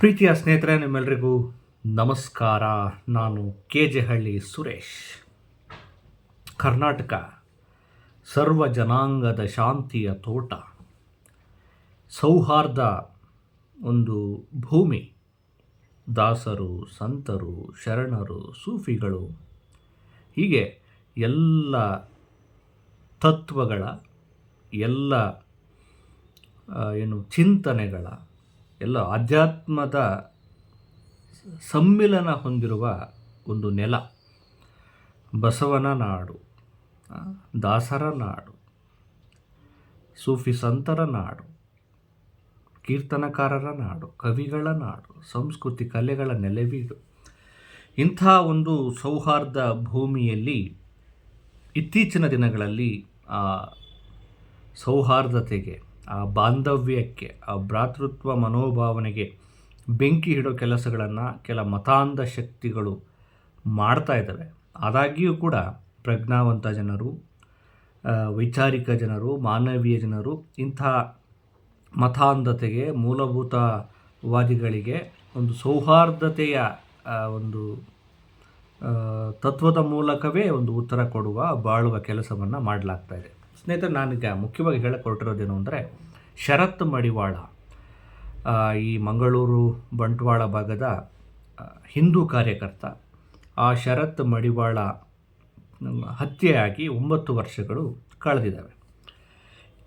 ಪ್ರೀತಿಯ ಸ್ನೇಹಿತರೆ, ನಿಮ್ಮೆಲ್ಲರಿಗೂ ನಮಸ್ಕಾರ. ನಾನು KJ ಸುರೇಶ್. ಕರ್ನಾಟಕ ಸರ್ವ ಜನಾಂಗದ ಶಾಂತಿಯ ತೋಟ, ಸೌಹಾರ್ದ ಒಂದು ಭೂಮಿ. ದಾಸರು, ಸಂತರು, ಶರಣರು, ಸೂಫಿಗಳು, ಹೀಗೆ ಎಲ್ಲ ತತ್ವಗಳ, ಎಲ್ಲ ಚಿಂತನೆಗಳ, ಎಲ್ಲ ಆಧ್ಯಾತ್ಮದ ಸಮ್ಮಿಲನ ಹೊಂದಿರುವ ಒಂದು ನೆಲ. ಬಸವನ ನಾಡು, ದಾಸರ ನಾಡು, ಸೂಫಿ ಸಂತರ ನಾಡು, ಕೀರ್ತನಕಾರರ ನಾಡು, ಕವಿಗಳ ನಾಡು, ಸಂಸ್ಕೃತಿ ಕಲೆಗಳ ನೆಲೆವೀಡು. ಇಂಥ ಒಂದು ಸೌಹಾರ್ದ ಭೂಮಿಯಲ್ಲಿ ಇತ್ತೀಚಿನ ದಿನಗಳಲ್ಲಿ ಆ ಸೌಹಾರ್ದತೆಗೆ, ಆ ಬಾಂಧವ್ಯಕ್ಕೆ, ಆ ಭ್ರಾತೃತ್ವ ಮನೋಭಾವನೆಗೆ ಬೆಂಕಿ ಇಡೋ ಕೆಲಸಗಳನ್ನು ಕೆಲ ಮತಾಂಧ ಶಕ್ತಿಗಳು ಮಾಡ್ತಾ ಇದ್ದಾವೆ. ಆದಾಗ್ಯೂ ಕೂಡ ಪ್ರಜ್ಞಾವಂತ ಜನರು, ವೈಚಾರಿಕ ಜನರು, ಮಾನವೀಯ ಜನರು ಇಂಥ ಮತಾಂಧತೆಗೆ, ಮೂಲಭೂತವಾದಿಗಳಿಗೆ ಒಂದು ಸೌಹಾರ್ದತೆಯ ಒಂದು ತತ್ವದ ಮೂಲಕವೇ ಒಂದು ಉತ್ತರ ಕೊಡುವ, ಬಾಳುವ ಕೆಲಸವನ್ನು ಮಾಡಲಾಗ್ತಾ ಇದೆ. ಸ್ನೇಹಿತರೆ, ನಾನೀಗ ಮುಖ್ಯವಾಗಿ ಹೇಳಕ್ಕೆ ಹೊರಟಿರೋದೇನು ಅಂದರೆ, ಶರತ್ ಮಡಿವಾಳ, ಈ ಮಂಗಳೂರು ಬಂಟ್ವಾಳ ಭಾಗದ ಹಿಂದೂ ಕಾರ್ಯಕರ್ತ. ಆ ಶರತ್ ಮಡಿವಾಳ ಹತ್ಯೆಯಾಗಿ 9 ವರ್ಷಗಳು ಕಳೆದಿದ್ದಾವೆ.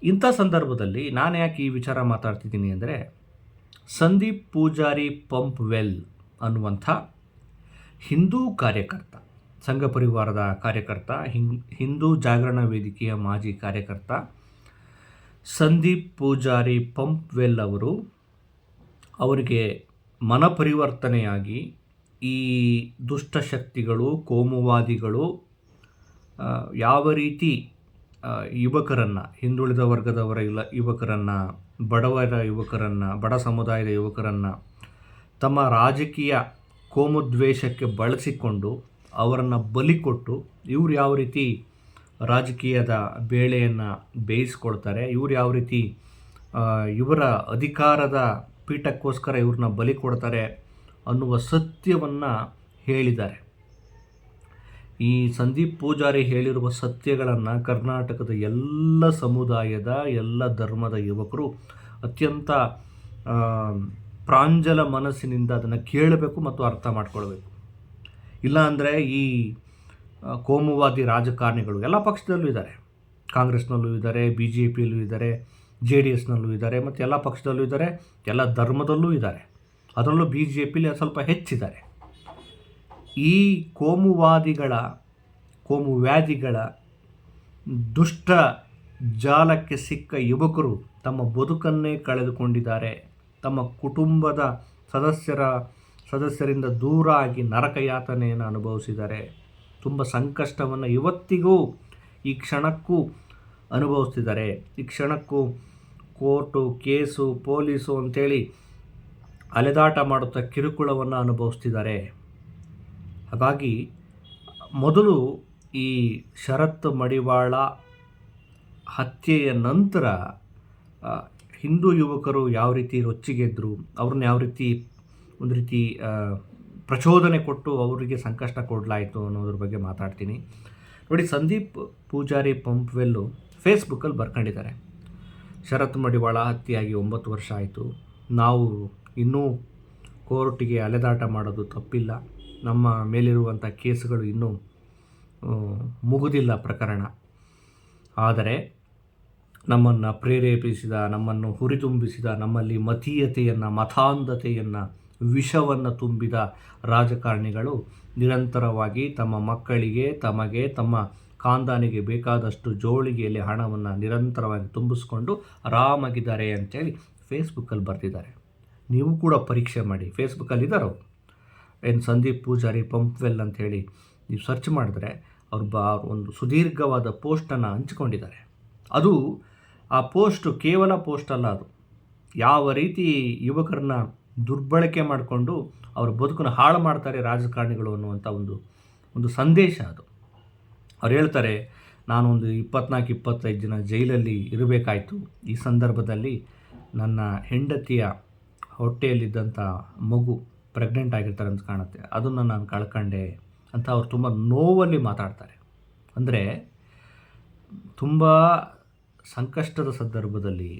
ಇಂಥ ಸಂದರ್ಭದಲ್ಲಿ ನಾನು ಯಾಕೆ ಈ ವಿಚಾರ ಮಾತಾಡ್ತಿದ್ದೀನಿ ಅಂದರೆ, ಸಂದೀಪ್ ಪೂಜಾರಿ ಪಂಪ್ವೆಲ್ ಅನ್ನುವಂಥ ಹಿಂದೂ ಕಾರ್ಯಕರ್ತ, ಸಂಘ ಪರಿವಾರದ ಕಾರ್ಯಕರ್ತ, ಹಿಂದೂ ಜಾಗರಣ ವೇದಿಕೆಯ ಮಾಜಿ ಕಾರ್ಯಕರ್ತ ಸಂದೀಪ್ ಪೂಜಾರಿ ಪಂಪ್ವೆಲ್ ಅವರಿಗೆ ಮನಪರಿವರ್ತನೆಯಾಗಿ ಈ ದುಷ್ಟಶಕ್ತಿಗಳು, ಕೋಮುವಾದಿಗಳು ಯಾವ ರೀತಿ ಯುವಕರನ್ನು, ಹಿಂದುಳಿದ ವರ್ಗದವರ ಯುವಕರನ್ನು, ಬಡವರ ಯುವಕರನ್ನು, ಬಡ ಸಮುದಾಯದ ಯುವಕರನ್ನು ತಮ್ಮ ರಾಜಕೀಯ ಕೋಮುದ್ವೇಷಕ್ಕೆ ಬಳಸಿಕೊಂಡು ಅವರನ್ನು ಬಲಿ ಕೊಟ್ಟು, ಇವರು ಯಾವ ರೀತಿ ರಾಜಕೀಯದ ಬೇಳೆಯನ್ನು ಬೇಯಿಸ್ಕೊಳ್ತಾರೆ, ಇವರು ಯಾವ ರೀತಿ ಇವರ ಅಧಿಕಾರದ ಪೀಠಕ್ಕೋಸ್ಕರ ಇವ್ರನ್ನ ಬಲಿ ಕೊಡ್ತಾರೆ ಅನ್ನುವ ಸತ್ಯವನ್ನು ಹೇಳಿದ್ದಾರೆ. ಈ ಸಂದೀಪ್ ಪೂಜಾರಿ ಹೇಳಿರುವ ಸತ್ಯಗಳನ್ನು ಕರ್ನಾಟಕದ ಎಲ್ಲ ಸಮುದಾಯದ, ಎಲ್ಲ ಧರ್ಮದ ಯುವಕರು ಅತ್ಯಂತ ಪ್ರಾಂಜಲ ಮನಸ್ಸಿನಿಂದ ಅದನ್ನು ಕೇಳಬೇಕು ಮತ್ತು ಅರ್ಥ ಮಾಡ್ಕೊಳ್ಬೇಕು. ಇಲ್ಲಾಂದರೆ ಈ ಕೋಮುವಾದಿ ರಾಜಕಾರಣಿಗಳು ಎಲ್ಲ ಪಕ್ಷದಲ್ಲೂ ಇದ್ದಾರೆ. ಕಾಂಗ್ರೆಸ್ನಲ್ಲೂ ಇದ್ದಾರೆ, BJPಯಲ್ಲೂ ಇದ್ದಾರೆ, JDSನಲ್ಲೂ ಇದ್ದಾರೆ, ಮತ್ತು ಎಲ್ಲ ಪಕ್ಷದಲ್ಲೂ ಇದ್ದಾರೆ, ಎಲ್ಲ ಧರ್ಮದಲ್ಲೂ ಇದ್ದಾರೆ. ಅದರಲ್ಲೂ BJPಲಿ ಸ್ವಲ್ಪ ಹೆಚ್ಚಿದ್ದಾರೆ. ಈ ಕೋಮುವ್ಯಾಧಿಗಳ ದುಷ್ಟ ಜಾಲಕ್ಕೆ ಸಿಕ್ಕ ಯುವಕರು ತಮ್ಮ ಬದುಕನ್ನೇ ಕಳೆದುಕೊಂಡಿದ್ದಾರೆ. ತಮ್ಮ ಕುಟುಂಬದ ಸದಸ್ಯರಿಂದ ದೂರ ಆಗಿ ನರಕಯಾತನೆಯನ್ನು ಅನುಭವಿಸಿದ್ದಾರೆ. ತುಂಬ ಸಂಕಷ್ಟವನ್ನು ಇವತ್ತಿಗೂ, ಈ ಕ್ಷಣಕ್ಕೂ ಅನುಭವಿಸ್ತಿದ್ದಾರೆ. ಈ ಕ್ಷಣಕ್ಕೂ ಕೋರ್ಟು, ಕೇಸು, ಪೊಲೀಸು ಅಂಥೇಳಿ ಅಲೆದಾಟ ಮಾಡುತ್ತಾ ಕಿರುಕುಳವನ್ನು ಅನುಭವಿಸ್ತಿದ್ದಾರೆ. ಹಾಗಾಗಿ ಮೊದಲು ಈ ಶರತ್ ಮಡಿವಾಳ ಹತ್ಯೆಯ ನಂತರ ಹಿಂದೂ ಯುವಕರು ಯಾವ ರೀತಿ ರೊಚ್ಚಿಗೆದ್ರು, ಅವ್ರನ್ನ ಯಾವ ರೀತಿ ಒಂದು ರೀತಿ ಪ್ರಚೋದನೆ ಕೊಟ್ಟು ಅವರಿಗೆ ಸಂಕಷ್ಟ ಕೊಡಲಾಯಿತು ಅನ್ನೋದ್ರ ಬಗ್ಗೆ ಮಾತಾಡ್ತೀನಿ. ನೋಡಿ, ಸಂದೀಪ್ ಪೂಜಾರಿ ಪಂಪ್ವೆಲ್ಲು ಫೇಸ್ಬುಕ್ಕಲ್ಲಿ ಬರ್ಕೊಂಡಿದ್ದಾರೆ, ಶರತ್ ಮಡಿವಾಳ ಹತ್ಯೆಯಾಗಿ 9 ವರ್ಷ ಆಯಿತು. ನಾವು ಇನ್ನೂ ಕೋರ್ಟಿಗೆ ಅಲೆದಾಟ ಮಾಡೋದು ತಪ್ಪಿಲ್ಲ. ನಮ್ಮ ಮೇಲಿರುವಂಥ ಕೇಸುಗಳು ಇನ್ನೂ ಮುಗುದಿಲ್ಲ ಪ್ರಕರಣ. ಆದರೆ ನಮ್ಮನ್ನು ಪ್ರೇರೇಪಿಸಿದ, ನಮ್ಮನ್ನು ಹುರಿದುಂಬಿಸಿದ, ನಮ್ಮಲ್ಲಿ ಮತೀಯತೆಯನ್ನು, ಮತಾಂಧತೆಯನ್ನು, ವಿಷವನ್ನು ತುಂಬಿದ ರಾಜಕಾರಣಿಗಳು ನಿರಂತರವಾಗಿ ತಮ್ಮ ಮಕ್ಕಳಿಗೆ, ತಮಗೆ, ತಮ್ಮ ಖಾನ್ದಾನಿಗೆ ಬೇಕಾದಷ್ಟು ಜೋಳಿಗೆಯಲ್ಲಿ ಹಣವನ್ನು ನಿರಂತರವಾಗಿ ತುಂಬಿಸ್ಕೊಂಡು ಆರಾಮಾಗಿದ್ದಾರೆ ಅಂಥೇಳಿ ಫೇಸ್ಬುಕ್ಕಲ್ಲಿ ಬರ್ತಿದ್ದಾರೆ. ನೀವು ಕೂಡ ಪರೀಕ್ಷೆ ಮಾಡಿ. ಫೇಸ್ಬುಕ್ಕಲ್ಲಿ ಇದ್ದಾರೆ ಅವರು, ಸಂದೀಪ್ ಪೂಜಾರಿ ಪಂಪ್ವೆಲ್ ಅಂಥೇಳಿ ನೀವು ಸರ್ಚ್ ಮಾಡಿದ್ರೆ ಅವರು ಒಂದು ಸುದೀರ್ಘವಾದ ಪೋಸ್ಟನ್ನು ಹಂಚಿಕೊಂಡಿದ್ದಾರೆ. ಅದು ಆ ಪೋಸ್ಟು ಕೇವಲ ಪೋಸ್ಟ್ ಅಲ್ಲ, ಅದು ಯಾವ ರೀತಿ ಯುವಕರನ್ನ ದುರ್ಬಳಕೆ ಮಾಡಿಕೊಂಡು ಅವರ ಬದುಕನ್ನು ಹಾಳು ಮಾಡ್ತಾರೆ ರಾಜಕಾರಣಿಗಳು ಅನ್ನುವಂಥ ಒಂದು ಸಂದೇಶ ಅದು. ಅವ್ರು ಹೇಳ್ತಾರೆ, ನಾನು ಒಂದು 24-25 ದಿನ ಜೈಲಲ್ಲಿ ಇರಬೇಕಾಯಿತು. ಈ ಸಂದರ್ಭದಲ್ಲಿ ನನ್ನ ಹೆಂಡತಿಯ ಹೊಟ್ಟೆಯಲ್ಲಿದ್ದಂಥ ಮಗು ಪ್ರೆಗ್ನೆಂಟ್ ಆಗಿರ್ತಾರೆ ಅಂತ ಕಾಣುತ್ತೆ, ಅದನ್ನು ನಾನು ಕಳ್ಕೊಂಡೆ ಅಂತ ಅವ್ರು ತುಂಬ ನೋವಲ್ಲಿ ಮಾತಾಡ್ತಾರೆ. ಅಂದರೆ ತುಂಬ ಸಂಕಷ್ಟದ ಸಂದರ್ಭದಲ್ಲಿ,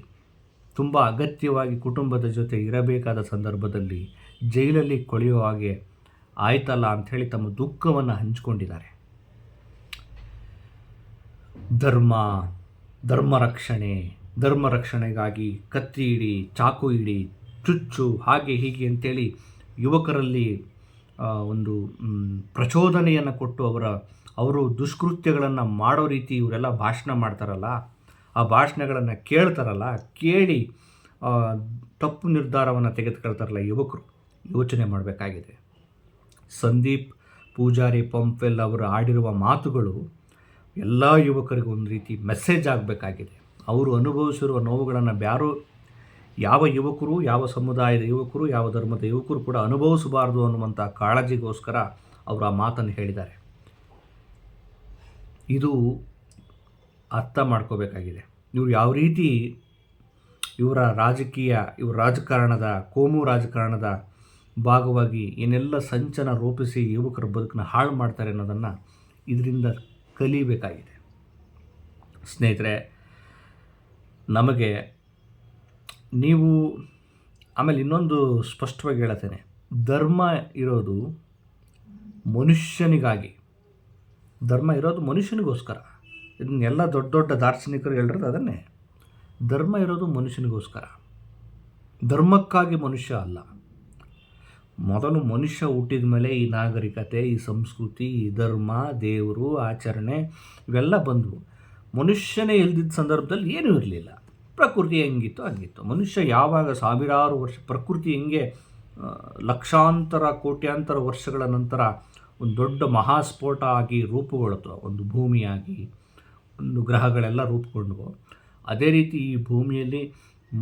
ತುಂಬ ಅಗತ್ಯವಾಗಿ ಕುಟುಂಬದ ಜೊತೆ ಇರಬೇಕಾದ ಸಂದರ್ಭದಲ್ಲಿ ಜೈಲಲ್ಲಿ ಕೊಳೆಯೋ ಹಾಗೆ ಆಯ್ತಲ್ಲ ಅಂಥೇಳಿ ತಮ್ಮ ದುಃಖವನ್ನು ಹಂಚಿಕೊಂಡಿದ್ದಾರೆ. ಧರ್ಮ ರಕ್ಷಣೆಗಾಗಿ ಕತ್ತಿ ಇಡಿ, ಚಾಕು ಇಡಿ, ಚುಚ್ಚು, ಹಾಗೆ ಹೀಗೆ ಅಂತೇಳಿ ಯುವಕರಲ್ಲಿ ಒಂದು ಪ್ರಚೋದನೆಯನ್ನು ಕೊಟ್ಟು ಅವರು ದುಷ್ಕೃತ್ಯಗಳನ್ನು ಮಾಡೋ ರೀತಿ ಇವರೆಲ್ಲ ಭಾಷಣ ಮಾಡ್ತಾರಲ್ಲ, ಆ ಭಾಷಣಗಳನ್ನು ಕೇಳ್ತಾರಲ್ಲ, ಕೇಳಿ ತಪ್ಪು ನಿರ್ಧಾರವನ್ನು ತೆಗೆದುಕೊಳ್ತಾರಲ್ಲ ಯುವಕರು, ಯೋಚನೆ ಮಾಡಬೇಕಾಗಿದೆ. ಸಂದೀಪ್ ಪೂಜಾರಿ ಪಂಪ್ವೆಲ್ ಅವರು ಆಡಿರುವ ಮಾತುಗಳು ಎಲ್ಲ ಯುವಕರಿಗೂ ಒಂದು ರೀತಿ ಮೆಸೇಜ್ ಆಗಬೇಕಾಗಿದೆ. ಅವರು ಅನುಭವಿಸಿರುವ ನೋವುಗಳನ್ನು ಯಾವ ಯುವಕರು, ಯಾವ ಸಮುದಾಯದ ಯುವಕರು, ಯಾವ ಧರ್ಮದ ಯುವಕರು ಕೂಡ ಅನುಭವಿಸಬಾರ್ದು ಅನ್ನುವಂಥ ಕಾಳಜಿಗೋಸ್ಕರ ಅವರು ಆ ಮಾತನ್ನು ಹೇಳಿದ್ದಾರೆ. ಇದು ಅರ್ಥ ಮಾಡ್ಕೋಬೇಕಾಗಿದೆ. ಇವರು ಯಾವ ರೀತಿ ಇವರ ರಾಜಕಾರಣದ ಕೋಮು ರಾಜಕಾರಣದ ಭಾಗವಾಗಿ ಏನೆಲ್ಲ ಸಂಚನ ರೂಪಿಸಿ ಯುವಕರ ಬದುಕನ್ನು ಹಾಳು ಮಾಡ್ತಾರೆ ಅನ್ನೋದನ್ನು ಇದರಿಂದ ಕಲಿಬೇಕಾಗಿದೆ. ಸ್ನೇಹಿತರೆ, ನಮಗೆ ನೀವು ಆಮೇಲೆ ಇನ್ನೊಂದು ಸ್ಪಷ್ಟವಾಗಿ ಹೇಳ್ತೇನೆ, ಧರ್ಮ ಇರೋದು ಮನುಷ್ಯನಿಗಾಗಿ, ಧರ್ಮ ಇರೋದು ಮನುಷ್ಯನಿಗೋಸ್ಕರ. ಇದನ್ನೆಲ್ಲ ದೊಡ್ಡ ದೊಡ್ಡ ದಾರ್ಶನಿಕರು ಹೇಳಿರೋದು ಅದನ್ನೇ. ಧರ್ಮ ಇರೋದು ಮನುಷ್ಯನಿಗೋಸ್ಕರ, ಧರ್ಮಕ್ಕಾಗಿ ಮನುಷ್ಯ ಅಲ್ಲ. ಮೊದಲು ಮನುಷ್ಯ ಹುಟ್ಟಿದ ಮೇಲೆ ಈ ನಾಗರಿಕತೆ, ಈ ಸಂಸ್ಕೃತಿ, ಈ ಧರ್ಮ, ದೇವರು, ಆಚರಣೆ ಇವೆಲ್ಲ ಬಂದವು. ಮನುಷ್ಯನೇ ಇಲ್ದಿದ್ದ ಸಂದರ್ಭದಲ್ಲಿ ಏನೂ ಇರಲಿಲ್ಲ. ಪ್ರಕೃತಿ ಹೆಂಗಿತ್ತು ಹಂಗಿತ್ತು. ಮನುಷ್ಯ ಯಾವಾಗ ಸಾವಿರಾರು ವರ್ಷ, ಪ್ರಕೃತಿ ಹೆಂಗೆ ಲಕ್ಷಾಂತರ ಕೋಟ್ಯಾಂತರ ವರ್ಷಗಳ ನಂತರ ಒಂದು ದೊಡ್ಡ ಮಹಾಸ್ಫೋಟ ಆಗಿ ರೂಪುಗೊಳ್ತು, ಒಂದು ಭೂಮಿಯಾಗಿ, ಒಂದು ಗ್ರಹಗಳೆಲ್ಲ ರೂಪುಗೊಂಡವು, ಅದೇ ರೀತಿ ಈ ಭೂಮಿಯಲ್ಲಿ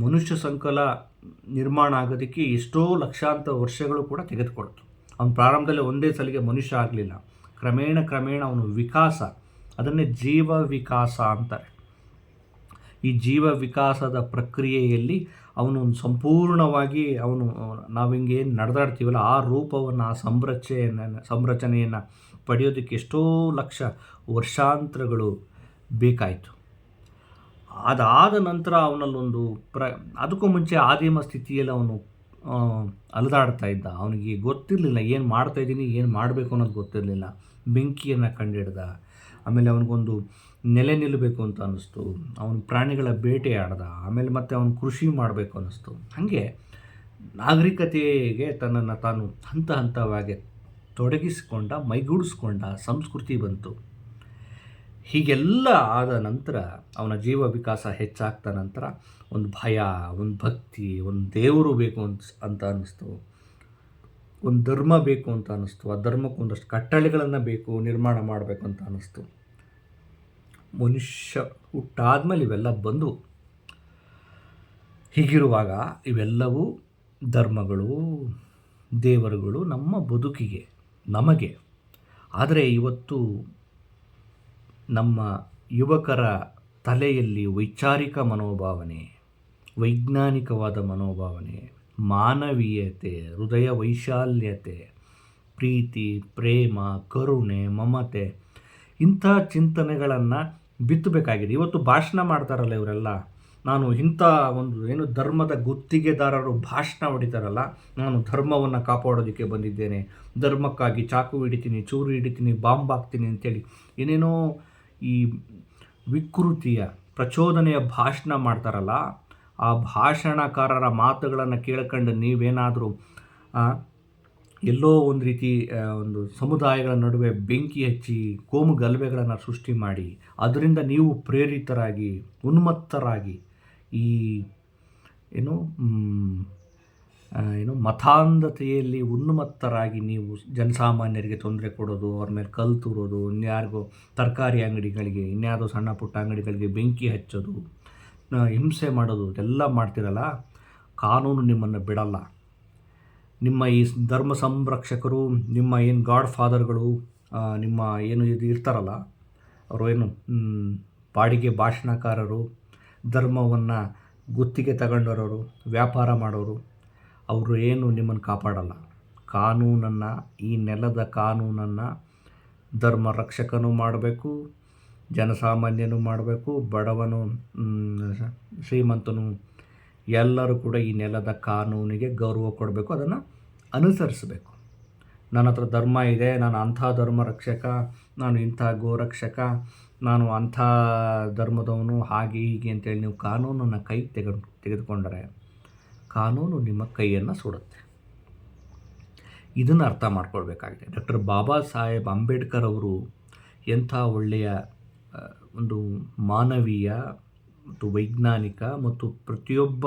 ಮನುಷ್ಯ ಸಂಕಲ ನಿರ್ಮಾಣ ಆಗೋದಕ್ಕೆ ಎಷ್ಟೋ ಲಕ್ಷಾಂತರ ವರ್ಷಗಳು ಕೂಡ ತೆಗೆದುಕೊಳ್ತು. ಅವನು ಪ್ರಾರಂಭದಲ್ಲಿ ಒಂದೇ ಸಲಿಗೆ ಮನುಷ್ಯ ಆಗಲಿಲ್ಲ. ಕ್ರಮೇಣ ಅವನು ವಿಕಾಸ, ಅದನ್ನೇ ಜೀವ ವಿಕಾಸ ಅಂತಾರೆ. ಈ ಜೀವ ವಿಕಾಸದ ಪ್ರಕ್ರಿಯೆಯಲ್ಲಿ ಅವನು ಒಂದು ಸಂಪೂರ್ಣವಾಗಿ ನಾವು ಹಿಂಗೇನು ನಡೆದಾಡ್ತೀವಲ್ಲ ಆ ರೂಪವನ್ನು, ಆ ಸಂರಚನೆಯನ್ನು ಪಡೆಯೋದಕ್ಕೆ ಎಷ್ಟೋ ಲಕ್ಷ ವರ್ಷಾಂತರಗಳು ಬೇಕಾಯಿತು. ಅದಾದ ನಂತರ ಅವನಲ್ಲೊಂದು ಅದಕ್ಕೂ ಮುಂಚೆ ಆದಿಮ ಸ್ಥಿತಿಯಲ್ಲಿ ಅವನು ಅಲೆದಾಡ್ತಾ ಇದ್ದ. ಅವನಿಗೆ ಗೊತ್ತಿರಲಿಲ್ಲ ಏನು ಮಾಡ್ತಾಯಿದ್ದೀನಿ, ಏನು ಮಾಡಬೇಕು ಅನ್ನೋದು ಗೊತ್ತಿರಲಿಲ್ಲ. ಬೆಂಕಿಯನ್ನು ಕಂಡಿಡ್ದ. ಆಮೇಲೆ ಅವನಿಗೊಂದು ನೆಲೆ ನಿಲ್ಲಬೇಕು ಅಂತ ಅನ್ನಿಸ್ತು. ಅವನು ಪ್ರಾಣಿಗಳ ಬೇಟೆ ಆಡ್ದ. ಆಮೇಲೆ ಮತ್ತೆ ಅವನು ಕೃಷಿ ಮಾಡಬೇಕು ಅನ್ನಿಸ್ತು. ಹಾಗೆ ನಾಗರಿಕತೆಗೆ ತನ್ನನ್ನು ತಾನು ಹಂತವಾಗಿ ತೊಡಗಿಸಿಕೊಂಡ, ಮೈಗೂಡಿಸ್ಕೊಂಡ ಸಂಸ್ಕೃತಿ ಬಂತು. ಹೀಗೆಲ್ಲ ಆದ ನಂತರ ಅವನ ಜೀವ ವಿಕಾಸ ಹೆಚ್ಚಾಗ್ತಾ ನಂತರ ಒಂದು ಭಯ, ಒಂದು ಭಕ್ತಿ, ಒಂದು ದೇವರು ಬೇಕು ಅಂತ ಅನ್ನಿಸ್ತು, ಒಂದು ಧರ್ಮ ಬೇಕು ಅಂತ ಅನ್ನಿಸ್ತು. ಆ ಧರ್ಮಕ್ಕೆ ಒಂದಷ್ಟು ಕಟ್ಟಳೆಗಳನ್ನು ನಿರ್ಮಾಣ ಮಾಡಬೇಕು ಅಂತ ಅನ್ನಿಸ್ತು. ಮನುಷ್ಯ ಹುಟ್ಟಾದ್ಮೇಲೆ ಇವೆಲ್ಲ ಬಂದವು. ಹೀಗಿರುವಾಗ ಇವೆಲ್ಲವೂ ಧರ್ಮಗಳು, ದೇವರುಗಳು ನಮ್ಮ ಬದುಕಿಗೆ, ನಮಗೆ. ಆದರೆ ಇವತ್ತು ನಮ್ಮ ಯುವಕರ ತಲೆಯಲ್ಲಿ ವೈಚಾರಿಕ ಮನೋಭಾವನೆ, ವೈಜ್ಞಾನಿಕವಾದ ಮನೋಭಾವನೆ, ಮಾನವೀಯತೆ, ಹೃದಯ ವೈಶಾಲ್ಯತೆ, ಪ್ರೀತಿ, ಪ್ರೇಮ, ಕರುಣೆ, ಮಮತೆ ಇಂಥ ಚಿಂತನೆಗಳನ್ನು ಬಿತ್ತಬೇಕಾಗಿದೆ. ಇವತ್ತು ಭಾಷಣ ಮಾಡ್ತಾರಲ್ಲ ಇವರೆಲ್ಲ, ನಾನು ಇಂಥ ಒಂದು ಧರ್ಮದ ಗುತ್ತಿಗೆದಾರರು ಭಾಷಣ ಹೊಡಿತಾರಲ್ಲ, ನಾನು ಧರ್ಮವನ್ನು ಕಾಪಾಡೋದಕ್ಕೆ ಬಂದಿದ್ದೇನೆ, ಧರ್ಮಕ್ಕಾಗಿ ಚಾಕು ಹಿಡಿತೀನಿ, ಚೂರು ಹಿಡಿತೀನಿ, ಬಾಂಬ್ ಹಾಕ್ತೀನಿ ಅಂತೇಳಿ ಏನೇನೋ ಈ ವಿಕೃತಿಯ ಪ್ರಚೋದನೆಯ ಭಾಷಣ ಮಾಡ್ತಾರಲ್ಲ, ಆ ಭಾಷಣಕಾರರ ಮಾತುಗಳನ್ನು ಕೇಳ್ಕೊಂಡು ನೀವೇನಾದರೂ ಎಲ್ಲೋ ಒಂದು ರೀತಿ ಒಂದು ಸಮುದಾಯಗಳ ನಡುವೆ ಬೆಂಕಿ ಹಚ್ಚಿ ಕೋಮು ಗಲಭೆಗಳನ್ನು ಸೃಷ್ಟಿ ಮಾಡಿ ಅದರಿಂದ ನೀವು ಪ್ರೇರಿತರಾಗಿ, ಉನ್ಮತ್ತರಾಗಿ ಈ ಮತಾಂಧತೆಯಲ್ಲಿ ಉನ್ಮತ್ತರಾಗಿ ನೀವು ಜನಸಾಮಾನ್ಯರಿಗೆ ತೊಂದರೆ ಕೊಡೋದು, ಅವ್ರ ಮೇಲೆ ಕಲ್ಲು ತೂರೋದು, ಇನ್ಯಾರಿಗೋ ತರಕಾರಿ ಅಂಗಡಿಗಳಿಗೆ, ಇನ್ಯಾವುದೋ ಸಣ್ಣ ಪುಟ್ಟ ಅಂಗಡಿಗಳಿಗೆ ಬೆಂಕಿ ಹಚ್ಚೋದು, ಹಿಂಸೆ ಮಾಡೋದು, ಇದೆಲ್ಲ ಮಾಡ್ತಿರಲ್ಲ, ಕಾನೂನು ನಿಮ್ಮನ್ನು ಬಿಡಲ್ಲ. ನಿಮ್ಮ ಈ ಧರ್ಮ ಸಂರಕ್ಷಕರು, ನಿಮ್ಮ ಏನು ಗಾಡ್ ಫಾದರ್ಗಳು, ನಿಮ್ಮ ಇದು ಇರ್ತಾರಲ್ಲ, ಅವರು ಬಾಡಿಗೆ ಭಾಷಣಕಾರರು, ಧರ್ಮವನ್ನು ಗುತ್ತಿಗೆ ತಗೊಂಡವರು, ವ್ಯಾಪಾರ ಮಾಡೋರು, ಅವರು ಏನು ನಿಮ್ಮನ್ನು ಕಾಪಾಡಲ್ಲ. ಕಾನೂನನ್ನು, ಈ ನೆಲದ ಕಾನೂನನ್ನು ಧರ್ಮ ರಕ್ಷಕನೂ ಮಾಡಬೇಕು, ಜನಸಾಮಾನ್ಯನೂ ಮಾಡಬೇಕು, ಬಡವನು ಶ್ರೀಮಂತನು ಎಲ್ಲರೂ ಕೂಡ ಈ ನೆಲದ ಕಾನೂನಿಗೆ ಗೌರವ ಕೊಡಬೇಕು, ಅದನ್ನು ಅನುಸರಿಸಬೇಕು. ನನ್ನ ಹತ್ರ ಧರ್ಮ ಇದೆ, ನಾನು ಅಂಥ ಧರ್ಮ ರಕ್ಷಕ, ನಾನು ಇಂಥ ಗೋರಕ್ಷಕ, ನಾನು ಅಂಥ ಧರ್ಮದವನು, ಹಾಗೆ ಹೀಗೆ ಅಂತೇಳಿ ನೀವು ಕಾನೂನನ್ನು ತೆಗೆದುಕೊಂಡರೆ ಕಾನೂನು ನಿಮ್ಮ ಕೈಯನ್ನು ಸುಡುತ್ತೆ. ಇದನ್ನು ಅರ್ಥ ಮಾಡ್ಕೊಳ್ಬೇಕಾಗಿದೆ. ಡಾಕ್ಟರ್ ಬಾಬಾ ಸಾಹೇಬ್ ಅಂಬೇಡ್ಕರ್ ಅವರು ಎಂಥ ಒಳ್ಳೆಯ ಒಂದು ಮಾನವೀಯ ಮತ್ತು ವೈಜ್ಞಾನಿಕ ಮತ್ತು ಪ್ರತಿಯೊಬ್ಬ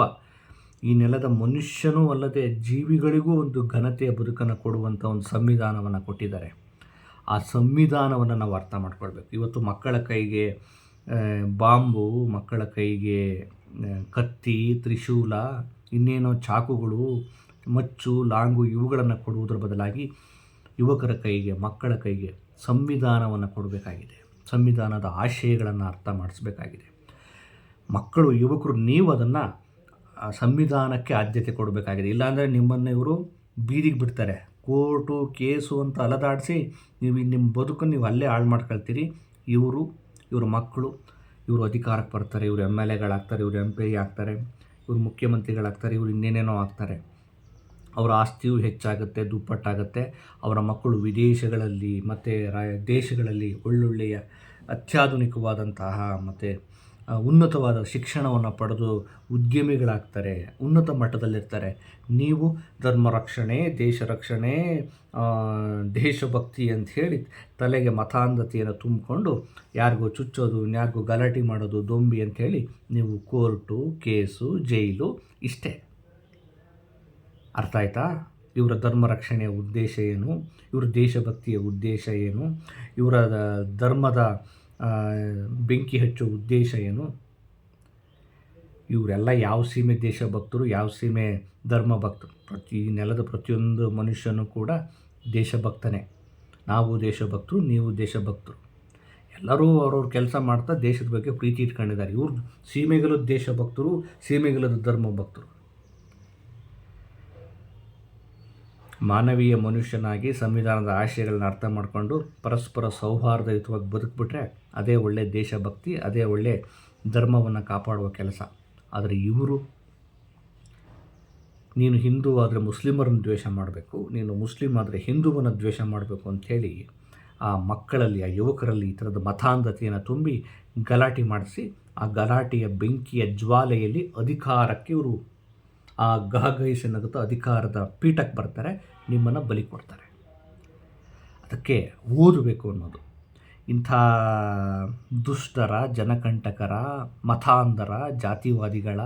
ಈ ನೆಲದ ಮನುಷ್ಯನೂ ಅಲ್ಲದೆ ಜೀವಿಗಳಿಗೂ ಒಂದು ಘನತೆಯ ಬದುಕನ್ನು ಕೊಡುವಂಥ ಒಂದು ಸಂವಿಧಾನವನ್ನು ಕೊಟ್ಟಿದ್ದಾರೆ. ಆ ಸಂವಿಧಾನವನ್ನು ನಾವು ಅರ್ಥ ಮಾಡ್ಕೊಳ್ಬೇಕು. ಇವತ್ತು ಮಕ್ಕಳ ಕೈಗೆ ಬಾಂಬು, ಮಕ್ಕಳ ಕೈಗೆ ಕತ್ತಿ, ತ್ರಿಶೂಲ, ಇನ್ನೇನೋ ಚಾಕುಗಳು, ಮಚ್ಚು, ಲಾಂಗು ಇವುಗಳನ್ನು ಕೊಡುವುದರ ಬದಲಾಗಿ ಯುವಕರ ಕೈಗೆ, ಮಕ್ಕಳ ಕೈಗೆ ಸಂವಿಧಾನವನ್ನು ಕೊಡಬೇಕಾಗಿದೆ. ಸಂವಿಧಾನದ ಆಶಯಗಳನ್ನು ಅರ್ಥ ಮಾಡಿಸ್ಬೇಕಾಗಿದೆ. ಮಕ್ಕಳು, ಯುವಕರು, ನೀವು ಅದನ್ನು ಸಂವಿಧಾನಕ್ಕೆ ಆದ್ಯತೆ ಕೊಡಬೇಕಾಗಿದೆ. ಇಲ್ಲಾಂದರೆ ನಿಮ್ಮನ್ನು ಇವರು ಬೀದಿಗೆ ಬಿಡ್ತಾರೆ. ಕೋರ್ಟು ಕೇಸು ಅಂತ ಅಲದಾಡಿಸಿ ನಿಮ್ಮ ಬದುಕನ್ನು ನೀವು ಅಲ್ಲೇ ಹಾಳು ಮಾಡ್ಕೊಳ್ತೀರಿ. ಇವ್ರ ಮಕ್ಕಳು ಇವರು ಅಧಿಕಾರಕ್ಕೆ ಬರ್ತಾರೆ, ಇವರು MLA ಗಳಾಗ್ತಾರೆ, ಇವರು MP ಆಗ್ತಾರೆ, ಇವರು ಮುಖ್ಯಮಂತ್ರಿಗಳಾಗ್ತಾರೆ, ಇವರು ಇನ್ನೇನೇನೋ ಆಗ್ತಾರೆ. ಅವರ ಆಸ್ತಿಯೂ ಹೆಚ್ಚಾಗುತ್ತೆ, ದುಪ್ಪಟ್ಟಾಗುತ್ತೆ. ಅವರ ಮಕ್ಕಳು ವಿದೇಶಗಳಲ್ಲಿ ಮತ್ತು ದೇಶಗಳಲ್ಲಿ ಒಳ್ಳೊಳ್ಳೆಯ ಅತ್ಯಾಧುನಿಕವಾದಂತಹ ಮತ್ತು ಉನ್ನತವಾದ ಶಿಕ್ಷಣವನ್ನು ಪಡೆದು ಉದ್ಯಮಿಗಳಾಗ್ತಾರೆ, ಉನ್ನತ ಮಟ್ಟದಲ್ಲಿರ್ತಾರೆ. ನೀವು ಧರ್ಮ ರಕ್ಷಣೆ, ದೇಶ ರಕ್ಷಣೆ, ದೇಶಭಕ್ತಿ ಅಂಥೇಳಿ ತಲೆಗೆ ಮತಾಂಧತೆಯನ್ನು ತುಂಬಿಕೊಂಡು ಯಾರಿಗೂ ಚುಚ್ಚೋದು, ಇನ್ಯಾರಿಗೂ ಗಲಾಟೆ ಮಾಡೋದು, ದೊಂಬಿ ಅಂಥೇಳಿ ನೀವು ಕೋರ್ಟು ಕೇಸು ಜೈಲು ಇಷ್ಟೇ. ಅರ್ಥ ಆಯ್ತಾ? ಇವರ ಧರ್ಮ ರಕ್ಷಣೆಯ ಉದ್ದೇಶ ಏನು, ಇವರ ದೇಶಭಕ್ತಿಯ ಉದ್ದೇಶ ಏನು, ಇವರ ಧರ್ಮದ ಬೆಂಕಿ ಹಚ್ಚುವ ಉದ್ದೇಶ ಏನು? ಇವರೆಲ್ಲ ಯಾವ ಸೀಮೆ ದೇಶಭಕ್ತರು, ಯಾವ ಸೀಮೆ ಧರ್ಮ ಭಕ್ತರು? ಈ ನೆಲದ ಪ್ರತಿಯೊಂದು ಮನುಷ್ಯನೂ ಕೂಡ ದೇಶಭಕ್ತನೇ. ನಾವು ದೇಶಭಕ್ತರು, ನೀವು ದೇಶಭಕ್ತರು. ಎಲ್ಲರೂ ಅವ್ರವ್ರ ಕೆಲಸ ಮಾಡ್ತಾ ದೇಶದ ಬಗ್ಗೆ ಪ್ರೀತಿ ಇಟ್ಕೊಂಡಿದ್ದಾರೆ. ಇವ್ರು ಸೀಮೆಗಲದ ದೇಶಭಕ್ತರು, ಸೀಮೆಗಲದ ಧರ್ಮ ಭಕ್ತರು. ಮಾನವೀಯ ಮನುಷ್ಯನಾಗಿ ಸಂವಿಧಾನದ ಆಶಯಗಳನ್ನ ಅರ್ಥ ಮಾಡಿಕೊಂಡು ಪರಸ್ಪರ ಸೌಹಾರ್ದಯುತವಾಗಿ ಬದುಕಿಬಿಟ್ರೆ ಅದೇ ಒಳ್ಳೆಯ ದೇಶಭಕ್ತಿ, ಅದೇ ಒಳ್ಳೆಯ ಧರ್ಮವನ್ನು ಕಾಪಾಡುವ ಕೆಲಸ. ಆದರೆ ಇವರು, ನೀನು ಹಿಂದೂ ಆದರೆ ಮುಸ್ಲಿಮರನ್ನು ದ್ವೇಷ ಮಾಡಬೇಕು, ನೀನು ಮುಸ್ಲಿಂ ಆದರೆ ಹಿಂದೂವನ್ನು ದ್ವೇಷ ಮಾಡಬೇಕು ಅಂಥೇಳಿ ಆ ಮಕ್ಕಳಲ್ಲಿ, ಆ ಯುವಕರಲ್ಲಿ ಈ ಥರದ ಮತಾಂಧತೆಯನ್ನು ತುಂಬಿ ಗಲಾಟೆ ಮಾಡಿಸಿ, ಆ ಗಲಾಟೆಯ ಬೆಂಕಿಯ ಜ್ವಾಲೆಯಲ್ಲಿ ಅಧಿಕಾರಕ್ಕೆ ಇವರು ಆ ಗಹಗಹಿಸಿ ನಗುತ್ತಾ ಅಧಿಕಾರದ ಪೀಠಕ್ಕೆ ಬರ್ತಾರೆ, ನಿಮ್ಮನ್ನು ಬಲಿ ಕೊಡ್ತಾರೆ. ಅದಕ್ಕೆ ಓದಬೇಕು ಅನ್ನೋದು. ಇಂಥ ದುಷ್ಟರ, ಜನಕಂಟಕರ, ಮತಾಂಧರ, ಜಾತಿವಾದಿಗಳ,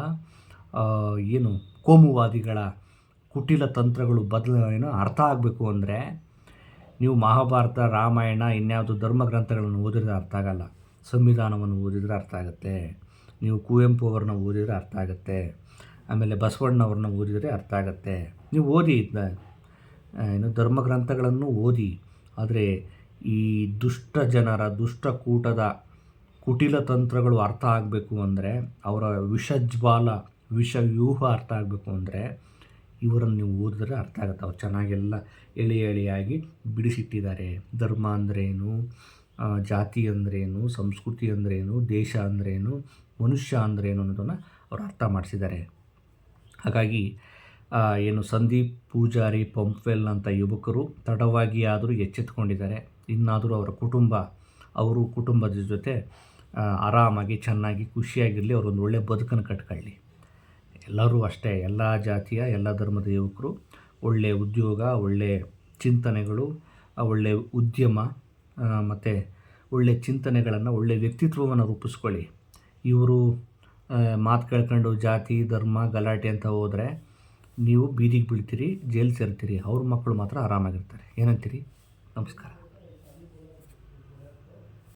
ಕೋಮುವಾದಿಗಳ ಕುಟಿಲ ತಂತ್ರಗಳು ಏನೋ ಅರ್ಥ ಆಗಬೇಕು ಅಂದರೆ ನೀವು ಮಹಾಭಾರತ, ರಾಮಾಯಣ, ಇನ್ಯಾವುದು ಧರ್ಮಗ್ರಂಥಗಳನ್ನು ಓದಿದ್ರೆ ಅರ್ಥ ಆಗಲ್ಲ. ಸಂವಿಧಾನವನ್ನು ಓದಿದರೆ ಅರ್ಥ ಆಗುತ್ತೆ. ನೀವು ಕುವೆಂಪು ಅವ್ರನ್ನ ಓದಿದರೆ ಅರ್ಥ ಆಗುತ್ತೆ. ಆಮೇಲೆ ಬಸವಣ್ಣವ್ರನ್ನ ಓದಿದರೆ ಅರ್ಥ ಆಗುತ್ತೆ. ನೀವು ಓದಿ, ಧರ್ಮಗ್ರಂಥಗಳನ್ನು ಓದಿ. ಆದರೆ ಈ ದುಷ್ಟ ಜನರ, ದುಷ್ಟಕೂಟದ ಕುಟಿಲ ತಂತ್ರಗಳು ಅರ್ಥ ಆಗಬೇಕು ಅಂದರೆ, ಅವರ ವಿಷಜ್ವಾಲ, ವಿಷವ್ಯೂಹ ಅರ್ಥ ಆಗಬೇಕು ಅಂದರೆ ಇವರನ್ನು ನೀವು ಓದಿದ್ರೆ ಅರ್ಥ ಆಗುತ್ತೆ. ಅವ್ರು ಚೆನ್ನಾಗೆಲ್ಲ ಎಳೆಯಾಗಿ ಬಿಡಿಸಿಟ್ಟಿದ್ದಾರೆ. ಧರ್ಮ ಅಂದ್ರೇನು, ಜಾತಿ ಅಂದ್ರೇನು, ಸಂಸ್ಕೃತಿ ಅಂದ್ರೇನು, ದೇಶ ಅಂದ್ರೇನು, ಮನುಷ್ಯ ಅಂದ್ರೇನು ಅನ್ನೋದನ್ನು ಅವರು ಅರ್ಥ ಮಾಡಿಸಿದ್ದಾರೆ. ಹಾಗಾಗಿ ಸಂದೀಪ್ ಪೂಜಾರಿ, ಪಂಪ್ವೆಲ್ ಅಂತ ಯುವಕರು ತಡವಾಗಿ ಆದರೂ ಎಚ್ಚೆತ್ತುಕೊಂಡಿದ್ದಾರೆ. ಇನ್ನಾದರೂ ಅವರು ಕುಟುಂಬದ ಜೊತೆ ಆರಾಮಾಗಿ, ಚೆನ್ನಾಗಿ, ಖುಷಿಯಾಗಿರಲಿ. ಅವರೊಂದು ಒಳ್ಳೆಯ ಬದುಕನ್ನು ಕಟ್ಕೊಳ್ಳಿ. ಎಲ್ಲರೂ ಅಷ್ಟೇ, ಎಲ್ಲ ಜಾತಿಯ, ಎಲ್ಲ ಧರ್ಮದ ಯುವಕರು ಒಳ್ಳೆಯ ಉದ್ಯೋಗ, ಒಳ್ಳೆಯ ಚಿಂತನೆಗಳು, ಒಳ್ಳೆಯ ಉದ್ಯಮ ಮತ್ತು ಒಳ್ಳೆಯ ಚಿಂತನೆಗಳನ್ನು, ಒಳ್ಳೆಯ ವ್ಯಕ್ತಿತ್ವವನ್ನು ರೂಪಿಸ್ಕೊಳ್ಳಿ. ಇವರು ಮಾತು ಕೇಳ್ಕೊಂಡು ಜಾತಿ, ಧರ್ಮ, ಗಲಾಟೆ ಅಂತ ಹೋದರೆ ನೀವು ಬೀದಿಗೆ ಬೀಳ್ತೀರಿ, ಜೈಲು ಸೇರ್ತೀರಿ. ಅವ್ರ ಮಕ್ಕಳು ಮಾತ್ರ ಆರಾಮಾಗಿರ್ತಾರೆ. ಏನಂತೀರಿ? ನಮಸ್ಕಾರ.